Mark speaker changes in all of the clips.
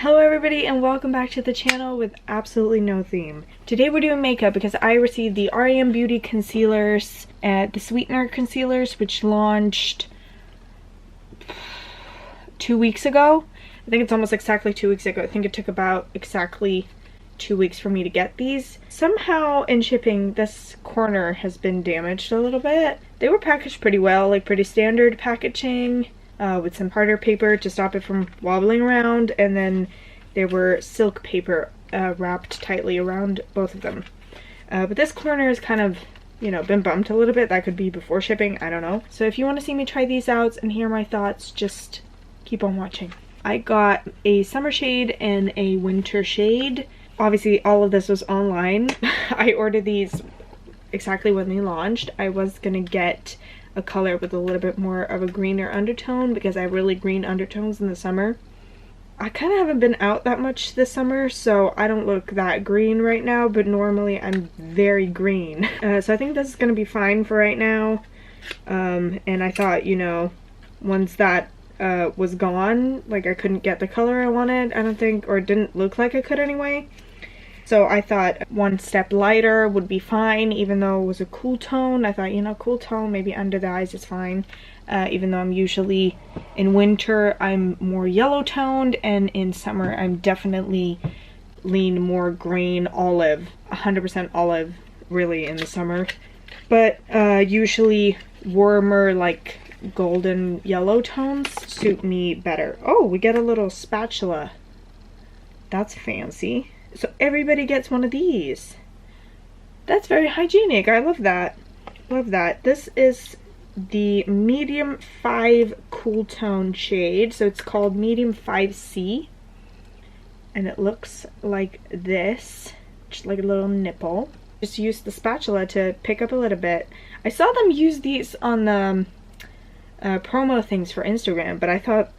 Speaker 1: Hello everybody and welcome back to the channel with absolutely no theme. Today we're doing makeup because I received the R.E.MBeauty concealers, the sweetener concealers, which launched 2 weeks ago. I think it's almost exactly 2 weeks ago. I think it took about exactly 2 weeks for me to get these. Somehow in shipping this corner has been damaged a little bit. They were packaged pretty well, like pretty standard packaging. With some parter paper to stop it from wobbling around, and then there were silk paper wrapped tightly around both of them. But this corner is kind of, you know, been bumped a little bit. That could be before shipping, I don't know. So if you want to see me try these out and hear my thoughts, just keep on watching. I got a summer shade and a winter shade. Obviously all of this was online. I ordered these exactly when they launched. I was gonna get a color with a little bit more of a greener undertone because I have really green undertones in the summer. I kind of haven't been out that much this summer, so I don't look that green right now, but normally I'm very green. So I think this is going to be fine for right now. And I thought, you know, once that was gone, like I couldn't get the color I wanted, I don't think, or it didn't look like I could anyway. So I thought one step lighter would be fine, even though it was a cool tone. I thought, you know, cool tone, maybe under the eyes is fine. Even though I'm usually, in winter, I'm more yellow toned, and in summer, I'm definitely lean more green olive. 100% olive, really, in the summer. But usually warmer, like golden yellow tones suit me better. Oh, we get a little spatula. That's fancy. So everybody gets one of these. That's very hygienic. I love that. Love that. This is the medium 5 cool tone shade. So it's called medium 5C. And it looks like this. Just like a little nipple. Just use the spatula to pick up a little bit. I saw them use these on the promo things for Instagram. But I thought,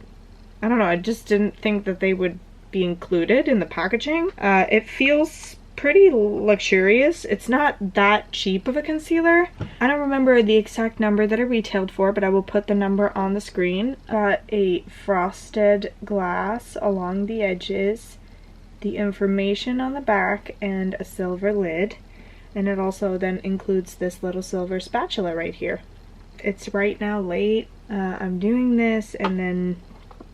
Speaker 1: I don't know, I just didn't think that they would be included in the packaging. It feels pretty luxurious. It's not that cheap of a concealer. I don't remember the exact number that it retailed for, but I will put the number on the screen. Got a frosted glass along the edges, the information on the back, and a silver lid. And it also then includes this little silver spatula right here. It's right now late. I'm doing this and then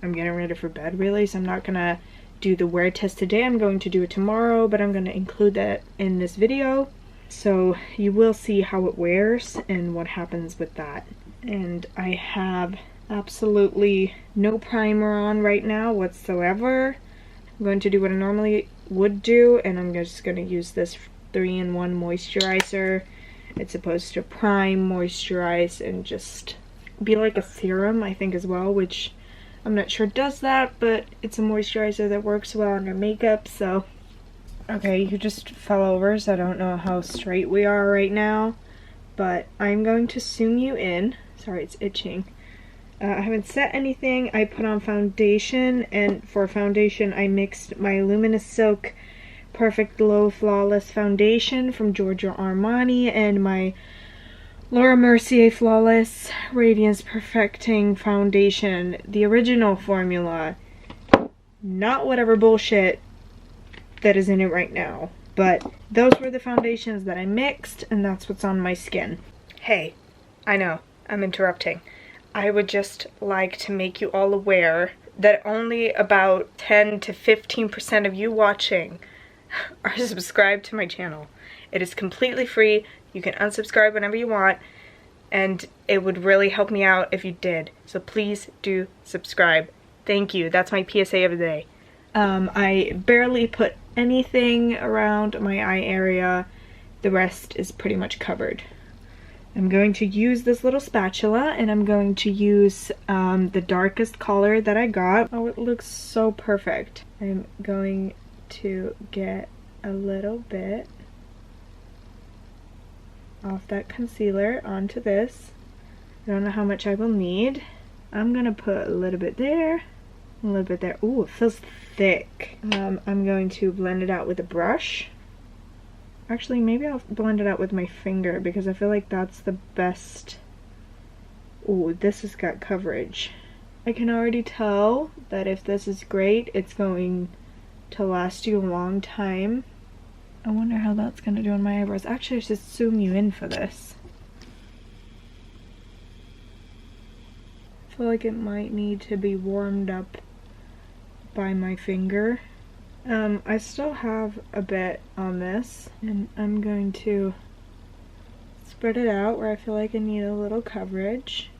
Speaker 1: I'm getting ready for bed, really, so I'm not gonna do the wear test today. I'm going to do it tomorrow, but I'm going to include that in this video, so you will see how it wears and what happens with that. And I have absolutely no primer on right now whatsoever. I'm going to do what I normally would do, and I'm just going to use this 3-in-1 moisturizer. It's supposed to prime, moisturize, and just be like a serum, I think, as well, which I'm not sure it does that, but it's a moisturizer that works well under makeup, so. Okay, you just fell over, so I don't know how straight we are right now, but I'm going to zoom you in. Sorry, it's itching. I haven't set anything. I put on foundation, and for foundation I mixed my Luminous Silk Perfect Glow Flawless Foundation from Giorgio Armani and my Laura Mercier Flawless Radiance Perfecting Foundation, the original formula, not whatever bullshit that is in it right now. But those were the foundations that I mixed, and that's what's on my skin. Hey, I know, I'm interrupting. I would just like to make you all aware that only about 10 to 15% of you watching are subscribed to my channel. It is completely free. You can unsubscribe whenever you want, and it would really help me out if you did. So please do subscribe. Thank you. That's my PSA of the day. I barely put anything around my eye area. The rest is pretty much covered. I'm going to use this little spatula, and I'm going to use the darkest color that I got. Oh, it looks so perfect. I'm going to get a little bit off that concealer onto this. I don't know how much I will need. I'm gonna put a little bit there, a little bit there. Ooh, it feels thick. I'm going to blend it out with a brush. Actually, maybe I'll blend it out with my finger because I feel like that's the best. Ooh, this has got coverage. I can already tell that if this is great, it's going to last you a long time. I wonder how that's gonna do on my eyebrows. Actually, I should zoom you in for this. I feel like it might need to be warmed up by my finger. I still have a bit on this, and I'm going to spread it out where I feel like I need a little coverage.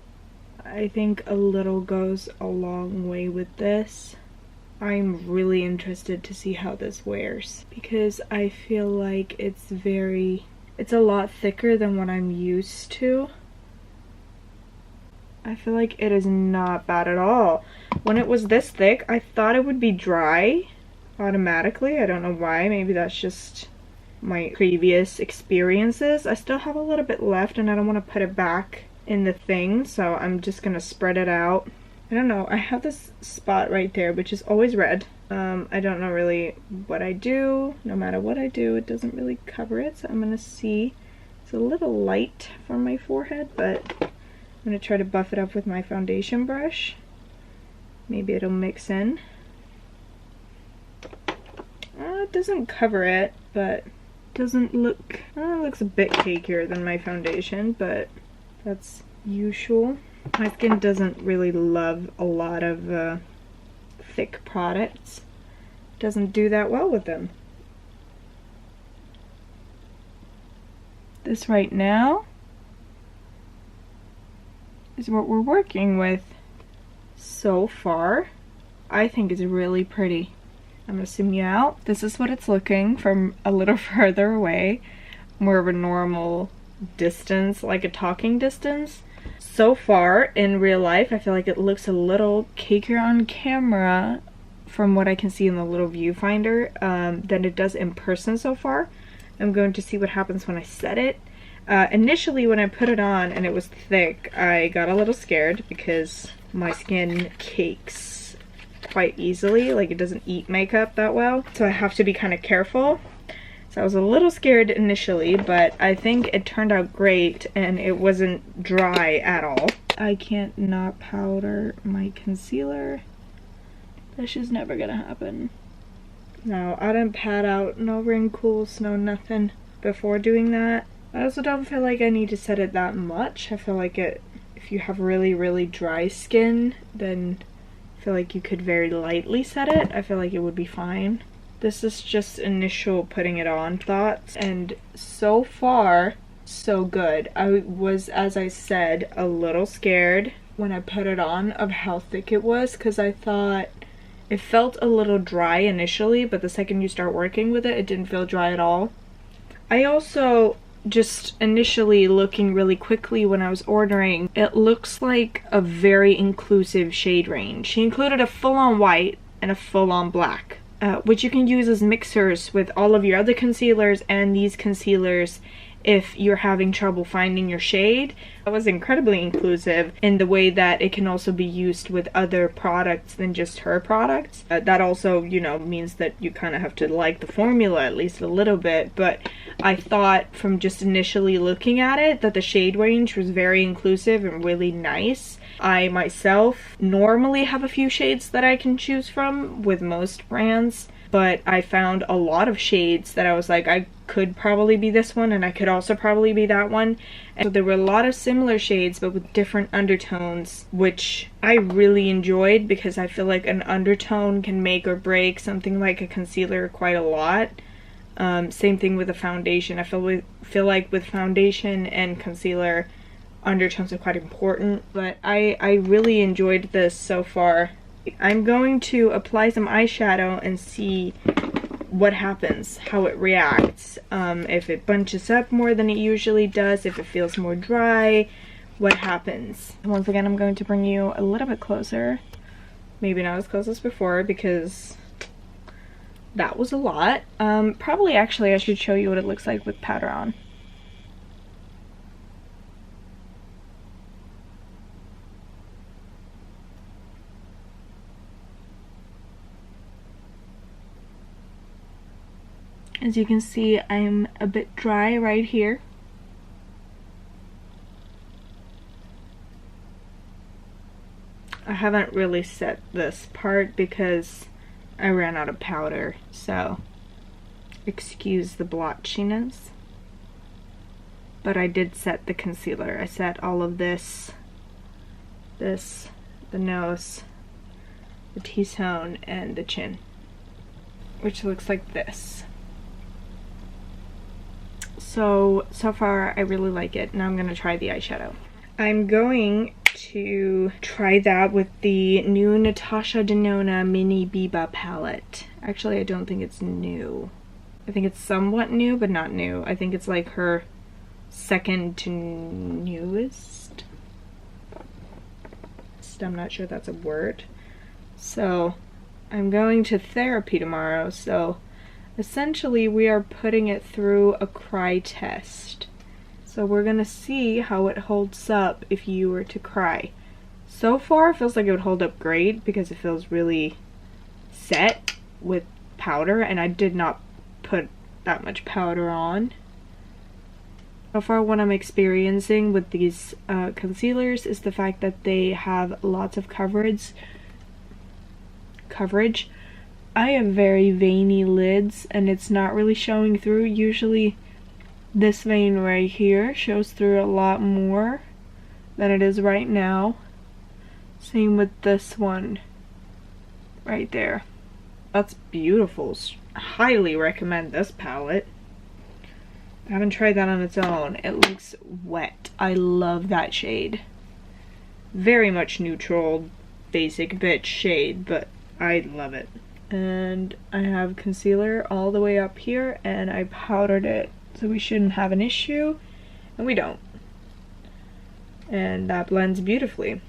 Speaker 1: I think a little goes a long way with this. I'm really interested to see how this wears because I feel like it's a lot thicker than what I'm used to. I feel like it is not bad at all. When it was this thick, I thought it would be dry automatically. I don't know why. Maybe that's just my previous experiences. I still have a little bit left and I don't want to put it back in the thing, so I'm just gonna spread it out. I don't know, I have this spot right there which is always red. I don't know really what I do. No matter what I do, it doesn't really cover it, so I'm gonna see. It's a little light for my forehead, but I'm gonna try to buff it up with my foundation brush. Maybe it'll mix in. It doesn't cover it, but it doesn't look, it looks a bit cakier than my foundation, but that's usual. My skin doesn't really love a lot of thick products. Doesn't do that well with them. This right now is what we're working with so far. I think it's really pretty. I'm gonna zoom you out. This is what it's looking from a little further away, more of a normal distance, like a talking distance. So far in real life, I feel like it looks a little cakier on camera from what I can see in the little viewfinder than it does in person so far. I'm going to see what happens when I set it. Initially when I put it on and it was thick, I got a little scared because my skin cakes quite easily, like it doesn't eat makeup that well, so I have to be kind of careful. So I was a little scared initially, but I think it turned out great and it wasn't dry at all. I can't not powder my concealer. That's just never gonna happen. No, I didn't pat out, no wrinkles, no nothing before doing that. I also don't feel like I need to set it that much. I feel like if you have really, really dry skin, then I feel like you could very lightly set it. I feel like it would be fine. This is just initial putting it on thoughts, and so far, so good. I was, as I said, a little scared when I put it on of how thick it was, because I thought it felt a little dry initially, but the second you start working with it, it didn't feel dry at all. I also, just initially looking really quickly when I was ordering, it looks like a very inclusive shade range. She included a full-on white and a full-on black. Which you can use as mixers with all of your other concealers and these concealers if you're having trouble finding your shade. It was incredibly inclusive in the way that it can also be used with other products than just her products. That also, you know, means that you kind of have to like the formula at least a little bit, but I thought from just initially looking at it that the shade range was very inclusive and really nice. I myself normally have a few shades that I can choose from with most brands, but I found a lot of shades that I was like, I could probably be this one and I could also probably be that one. And so there were a lot of similar shades but with different undertones, which I really enjoyed because I feel like an undertone can make or break something like a concealer quite a lot. Same thing with a foundation. I feel like with foundation and concealer, undertones are quite important, but I really enjoyed this so far. I'm going to apply some eyeshadow and see what happens, how it reacts, if it bunches up more than it usually does, if it feels more dry, what happens. Once again, I'm going to bring you a little bit closer, maybe not as close as before because that was a lot. Probably actually I should show you what it looks like with powder on. As you can see, I'm a bit dry right here. I haven't really set this part because I ran out of powder, so excuse the blotchiness. But I did set the concealer. I set all of this, the nose, the T-zone, and the chin, which looks like this. So far I really like it. Now I'm gonna try the eyeshadow. I'm going to try that with the new Natasha Denona Mini Biba palette. Actually, I don't think it's new. I think it's somewhat new, but not new. I think it's like her second to newest. I'm not sure that's a word. So I'm going to therapy tomorrow, so essentially we are putting it through a cry test. So we're gonna see how it holds up if you were to cry. So far it feels like it would hold up great because it feels really set with powder, and I did not put that much powder on. So far what I'm experiencing with these concealers is the fact that they have lots of coverage. I have very veiny lids and it's not really showing through. Usually this vein right here shows through a lot more than it is right now. Same with this one right there. That's beautiful. Highly recommend this palette. I haven't tried that on its own. It looks wet. I love that shade. Very much neutral, basic bitch shade, but I love it. And I have concealer all the way up here, and I powdered it, so we shouldn't have an issue, and we don't. And that blends beautifully.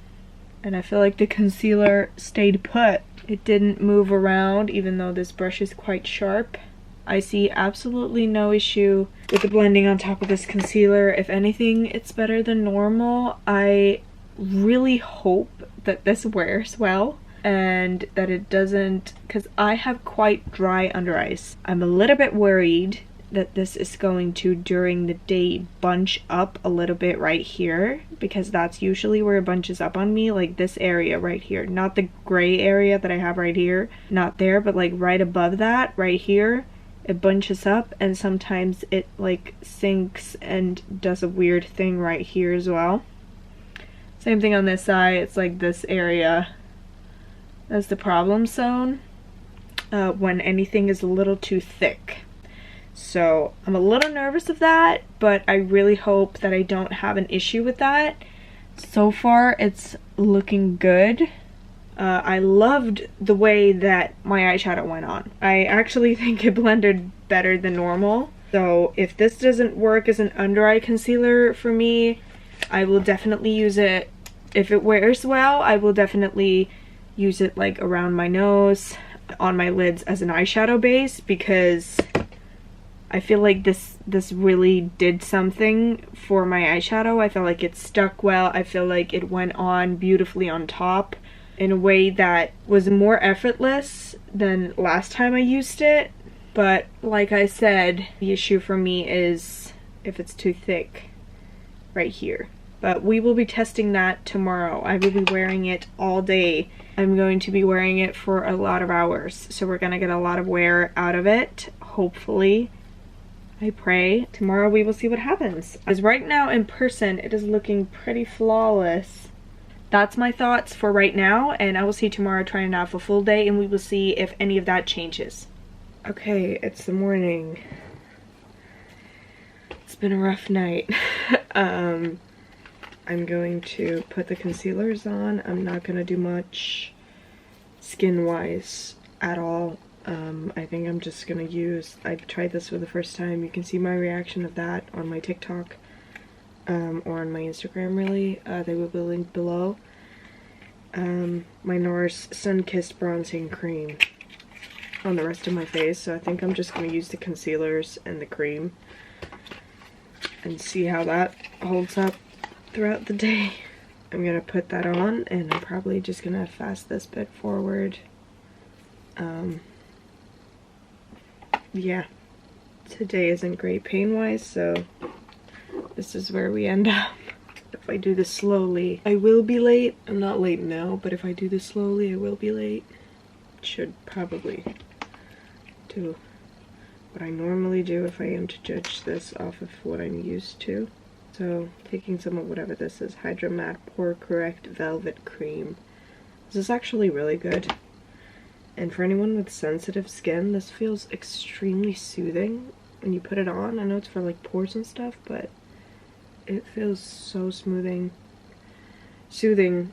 Speaker 1: And I feel like the concealer stayed put. It didn't move around, even though this brush is quite sharp. I see absolutely no issue with the blending on top of this concealer. If anything, it's better than normal. I really hope that this wears well and that it doesn't, because I have quite dry under eyes. I'm a little bit worried that this is going to, during the day, bunch up a little bit right here, because that's usually where it bunches up on me, like this area right here. Not the gray area that I have right here, not there, but like right above that, right here. It bunches up, and sometimes it like sinks and does a weird thing right here as well. Same thing on this side. It's like this area that's the problem zone when anything is a little too thick. So I'm a little nervous of that, but I really hope that I don't have an issue with that. So far it's looking good. I loved the way that my eyeshadow went on. I actually think it blended better than normal. So if this doesn't work as an under eye concealer for me, I will definitely use it. If it wears well, I will definitely use it like around my nose, on my lids as an eyeshadow base, because I feel like this really did something for my eyeshadow. I feel like it stuck well. I feel like it went on beautifully on top in a way that was more effortless than last time I used it. But like I said, the issue for me is if it's too thick right here. But we will be testing that tomorrow. I will be wearing it all day. I'm going to be wearing it for a lot of hours, so we're gonna get a lot of wear out of it, hopefully. I pray. Tomorrow we will see what happens. As right now in person, it is looking pretty flawless. That's my thoughts for right now, and I will see you tomorrow trying it out for a full day, and we will see if any of that changes. Okay, it's the morning. It's been a rough night. I'm going to put the concealers on. I'm not gonna do much skin-wise at all. I think I'm just gonna use, I tried this for the first time. You can see my reaction of that on my TikTok or on my Instagram, really. They will be linked below. My NARS Sun-Kissed Bronzing Cream on the rest of my face, so I think I'm just gonna use the concealers and the cream and see how that holds up throughout the day. I'm gonna put that on, and I'm probably just gonna fast this bit forward. Yeah, today isn't great pain-wise, so this is where we end up. If I do this slowly, I will be late. I'm not late now, but if I do this slowly, I will be late. Should probably do what I normally do if I am to judge this off of what I'm used to. So, taking some of whatever this is, Hydra Matte Pore Correct Velvet Cream. This is actually really good. And for anyone with sensitive skin, this feels extremely soothing when you put it on. I know it's for like pores and stuff, but it feels so soothing,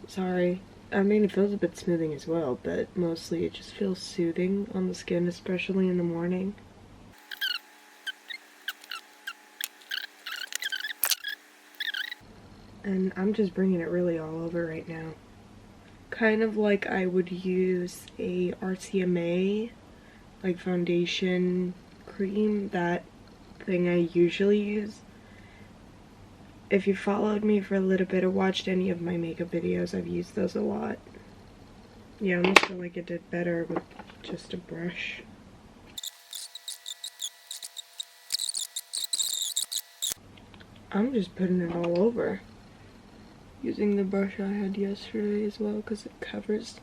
Speaker 1: sorry. I mean, it feels a bit smoothing as well, but mostly it just feels soothing on the skin, especially in the morning. And I'm just bringing it really all over right now. Kind of like I would use a R.E.M like foundation cream, that thing I usually use. If you followed me for a little bit or watched any of my makeup videos, I've used those a lot. Yeah, I almost feel like it did better with just a brush. I'm just putting it all over. Using the brush I had yesterday as well, because it covers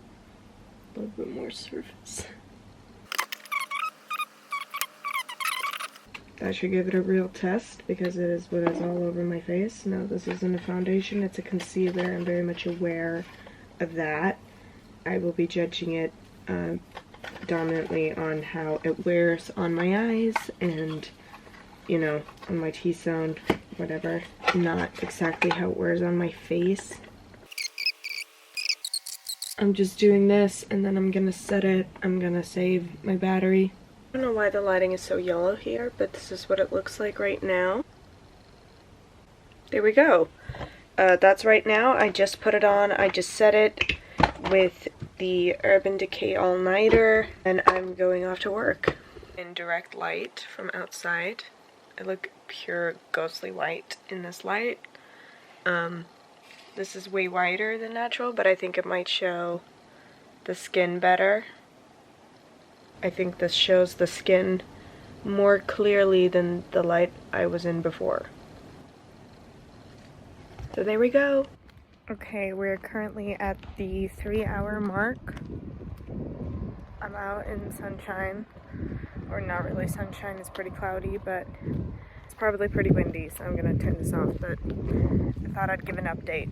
Speaker 1: a little bit more surface. That should give it a real test, because it is what is all over my face. No, this isn't a foundation, it's a concealer. I'm very much aware of that. I will be judging it dominantly on how it wears on my eyes and, you know, on my T-zone, whatever. Not exactly how it wears on my face. I'm just doing this, and then I'm gonna set it. I'm gonna save my battery. I don't know why the lighting is so yellow here, but this is what it looks like right now. There we go. That's right now. I just put it on. I just set it with the Urban Decay All-Nighter, and I'm going off to work. In direct light from outside, I look pure ghostly white in this light. This is way whiter than natural, but I think it might show the skin better. I think this shows the skin more clearly than the light I was in before. So there we go. Okay, we're currently at the 3-hour mark. I'm out in sunshine, or not really sunshine, it's pretty cloudy, but it's probably pretty windy, so I'm gonna turn this off, but I thought I'd give an update.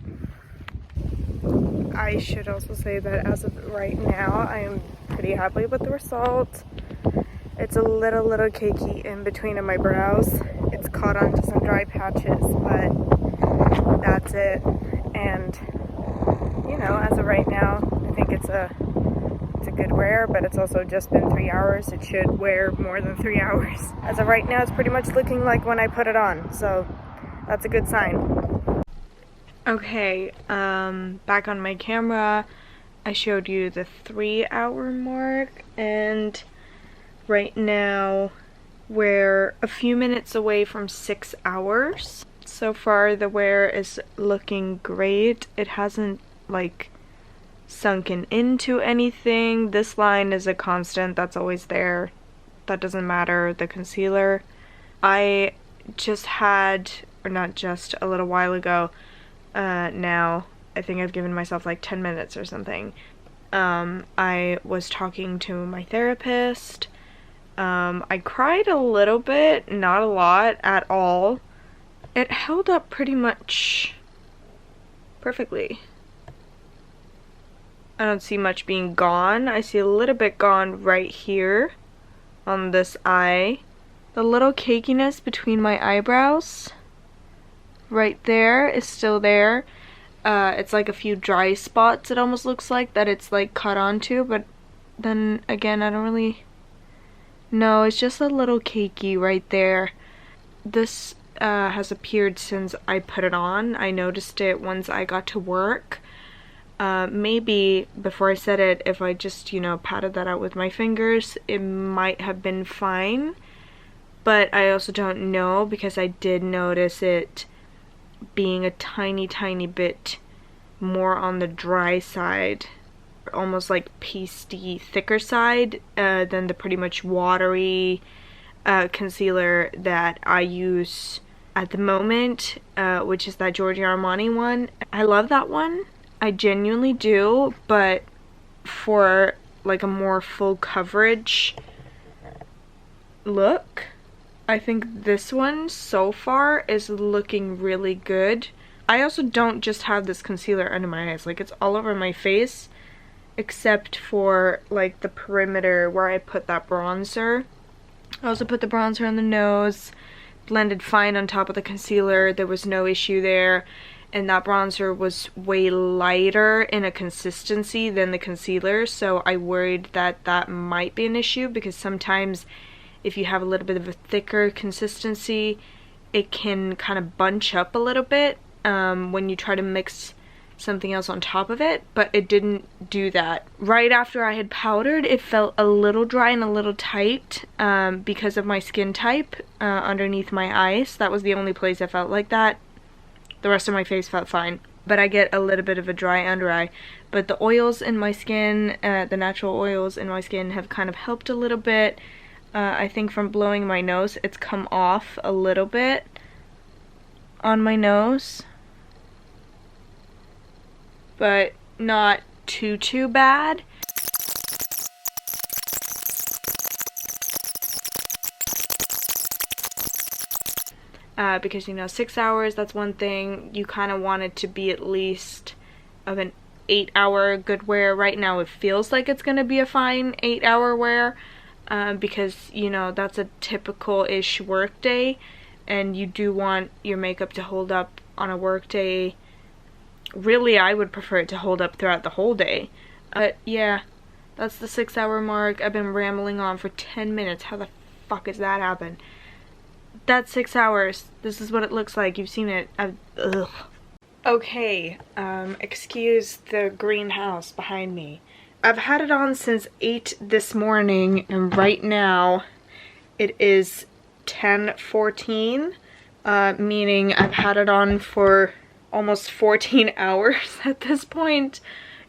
Speaker 1: I should also say that as of right now, I am pretty happy with the result. It's a little cakey in between of my brows. It's caught onto some dry patches, but that's it. And, you know, as of right now, I think it's a good wear, but it's also just been 3 hours. It should wear more than 3 hours. As of right now, it's pretty much looking like when I put it on, so that's a good sign. Okay, back on my camera, I showed you the 3-hour mark, and right now we're a few minutes away from 6 hours. So far the wear is looking great. It hasn't like sunken into anything. This line is a constant, that's always there. That doesn't matter. The concealer, I just had, or not just, a little while ago, now, I think I've given myself like 10 minutes or something. I was talking to my therapist. I cried a little bit, not a lot at all. It held up pretty much perfectly. I don't see much being gone. I see a little bit gone right here on this eye. The little cakiness between my eyebrows right there is still there. It's like a few dry spots, it almost looks like, that it's like cut onto, but then again, I don't really know. It's just a little cakey right there. This has appeared since I put it on. I noticed it once I got to work. Maybe before I said it, if I just, you know, patted that out with my fingers, it might have been fine. But I also don't know, because I did notice it being a tiny bit more on the dry side, almost like pasty, thicker side than the pretty much watery concealer that I use at the moment, which is that Giorgio Armani one. I love that one. I genuinely do, but for like a more full coverage look, I think this one so far is looking really good. I also don't just have this concealer under my eyes, like it's all over my face except for like the perimeter where I put that bronzer. I also put the bronzer on the nose, blended fine on top of the concealer. There was no issue there, and that bronzer was way lighter in a consistency than the concealer, so I worried that that might be an issue, because sometimes if you have a little bit of a thicker consistency, it can kind of bunch up a little bit when you try to mix something else on top of it, but it didn't do that. Right after I had powdered, it felt a little dry and a little tight because of my skin type underneath my eyes. That was the only place I felt like that. The rest of my face felt fine, but I get a little bit of a dry under eye. But the oils in my skin, the natural oils in my skin, have kind of helped a little bit. I think from blowing my nose, it's come off a little bit on my nose, but not too bad. Because, you know, 6 hours, that's one thing. You kind of want it to be at least of an 8-hour good wear. Right now it feels like it's going to be a fine 8-hour wear, because, you know, that's a typical-ish work day, and you do want your makeup to hold up on a work day. Really, I would prefer it to hold up throughout the whole day. But yeah, that's the 6-hour mark. I've been rambling on for 10 minutes. How the fuck has that happened? That's 6 hours. This is what it looks like. You've seen it. Ugh. Okay, excuse the greenhouse behind me. I've had it on since 8 this morning, and right now it is 10:14, meaning I've had it on for almost 14 hours at this point.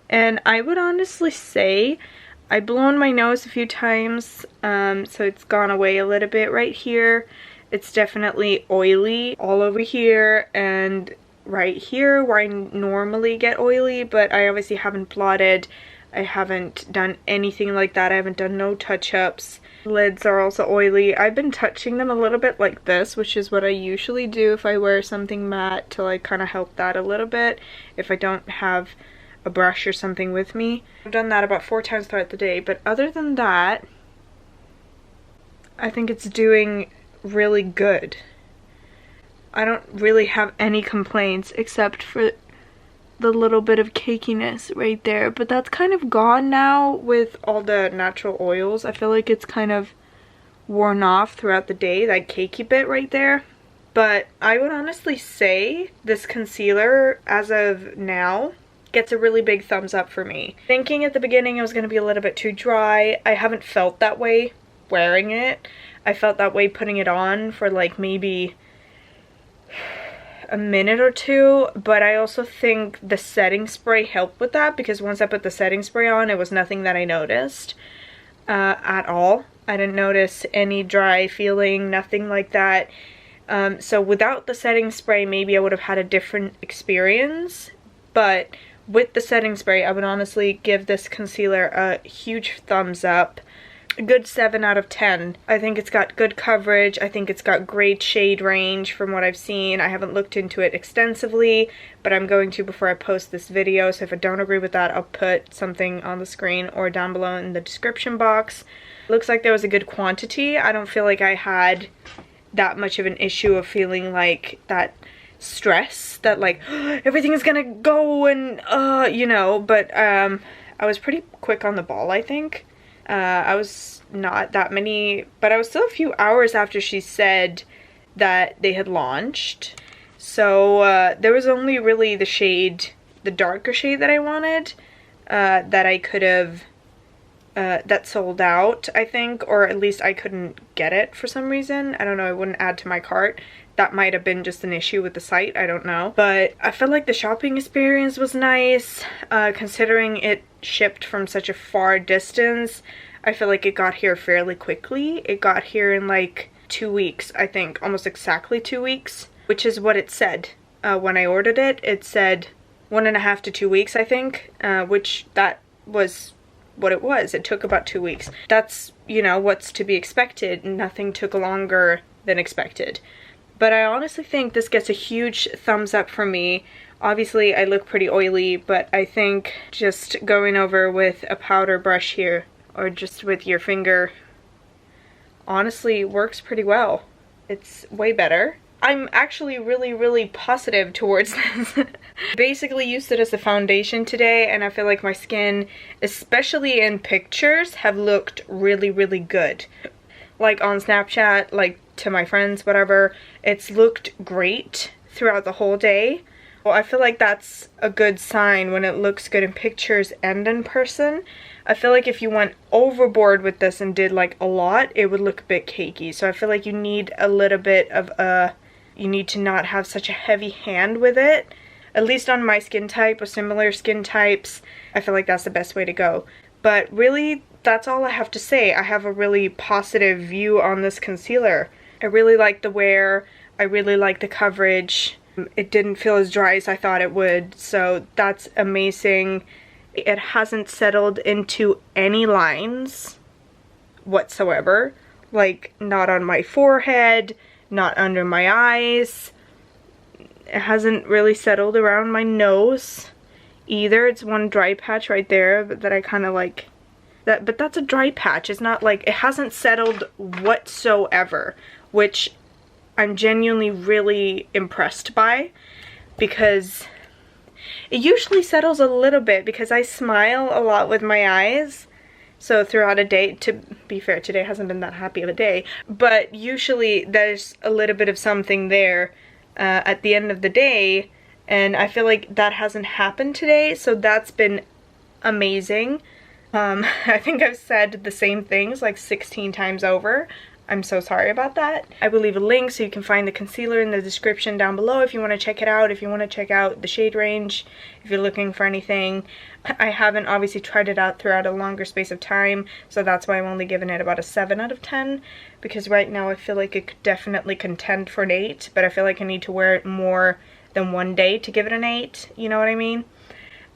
Speaker 1: And I would honestly say I've blown my nose a few times, so it's gone away a little bit right here. It's definitely oily all over here and right here where I normally get oily, but I obviously haven't blotted. I haven't done anything like that. I haven't done no touch-ups. Lids are also oily. I've been touching them a little bit like this, which is what I usually do if I wear something matte, to like kind of help that a little bit if I don't have a brush or something with me. I've done that about 4 times throughout the day, but other than that, I think it's doing really good. I don't really have any complaints except for the little bit of cakiness right there, but that's kind of gone now with all the natural oils. I feel like it's kind of worn off throughout the day, that cakey bit right there. But I would honestly say this concealer, as of now, gets a really big thumbs up for me. Thinking at the beginning it was going to be a little bit too dry. I haven't felt that way wearing it. I felt that way putting it on for like maybe a minute or two, but I also think the setting spray helped with that, because once I put the setting spray on, it was nothing that I noticed at all. I didn't notice any dry feeling, nothing like that. So without the setting spray, maybe I would have had a different experience, but with the setting spray, I would honestly give this concealer a huge thumbs up. A good 7 out of 10. I think it's got good coverage. I think it's got great shade range from what I've seen. I haven't looked into it extensively, but I'm going to before I post this video, so if I don't agree with that, I'll put something on the screen or down below in the description box. Looks like there was a good quantity. I don't feel like I had that much of an issue of feeling like that stress that like everything is gonna go and you know, but I was pretty quick on the ball, I think. I was not that many, but I was still a few hours after she said that they had launched. So there was only really the shade, the darker shade that I wanted, that I could have, that sold out, I think, or at least I couldn't get it for some reason. I don't know, it wouldn't add to my cart. That might have been just an issue with the site, I don't know. But I felt like the shopping experience was nice, considering it shipped from such a far distance. I feel like it got here fairly quickly. It got here in like 2 weeks, I think, almost exactly 2 weeks. which is what it said. When I ordered it, it said 1.5 to 2 weeks, I think, which that was what it was. It took about 2 weeks. That's, you know, what's to be expected. Nothing took longer than expected. But I honestly think this gets a huge thumbs up for me. Obviously, I look pretty oily, but I think just going over with a powder brush here, or just with your finger, honestly works pretty well. It's way better. I'm actually really positive towards this. Basically used it as a foundation today, and I feel like my skin, especially in pictures, have looked really good. Like on Snapchat, like to my friends, whatever, it's looked great throughout the whole day. Well, I feel like that's a good sign when it looks good in pictures and in person. I feel like if you went overboard with this and did like a lot, it would look a bit cakey. So I feel like you need a little bit of you need to not have such a heavy hand with it. At least on my skin type or similar skin types, I feel like that's the best way to go. But really, that's all I have to say. I have a really positive view on this concealer. I really like the wear. I really like the coverage. It didn't feel as dry as I thought it would, so that's amazing. It hasn't settled into any lines whatsoever. Like, not on my forehead, not under my eyes. It hasn't really settled around my nose either. It's one dry patch right there that I kind of like. But that's a dry patch. It's not like, it hasn't settled whatsoever, which I'm genuinely really impressed by, because it usually settles a little bit because I smile a lot with my eyes. So throughout a day, to be fair, today hasn't been that happy of a day, but usually there's a little bit of something there at the end of the day, and I feel like that hasn't happened today, so that's been amazing. I think I've said the same things like 16 times over. I'm so sorry about that. I will leave a link so you can find the concealer in the description down below if you want to check it out, if you want to check out the shade range, if you're looking for anything. I haven't obviously tried it out throughout a longer space of time, so that's why I'm only giving it about a 7 out of 10, because right now I feel like it could definitely contend for an 8, but I feel like I need to wear it more than one day to give it an 8, you know what I mean?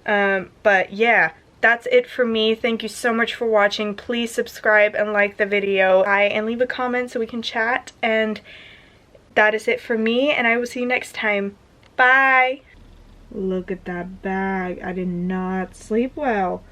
Speaker 1: But yeah. That's it for me. Thank you so much for watching. Please subscribe and like the video. And leave a comment so we can chat. And that is it for me, and I will see you next time. Bye! Look at that bag. I did not sleep well.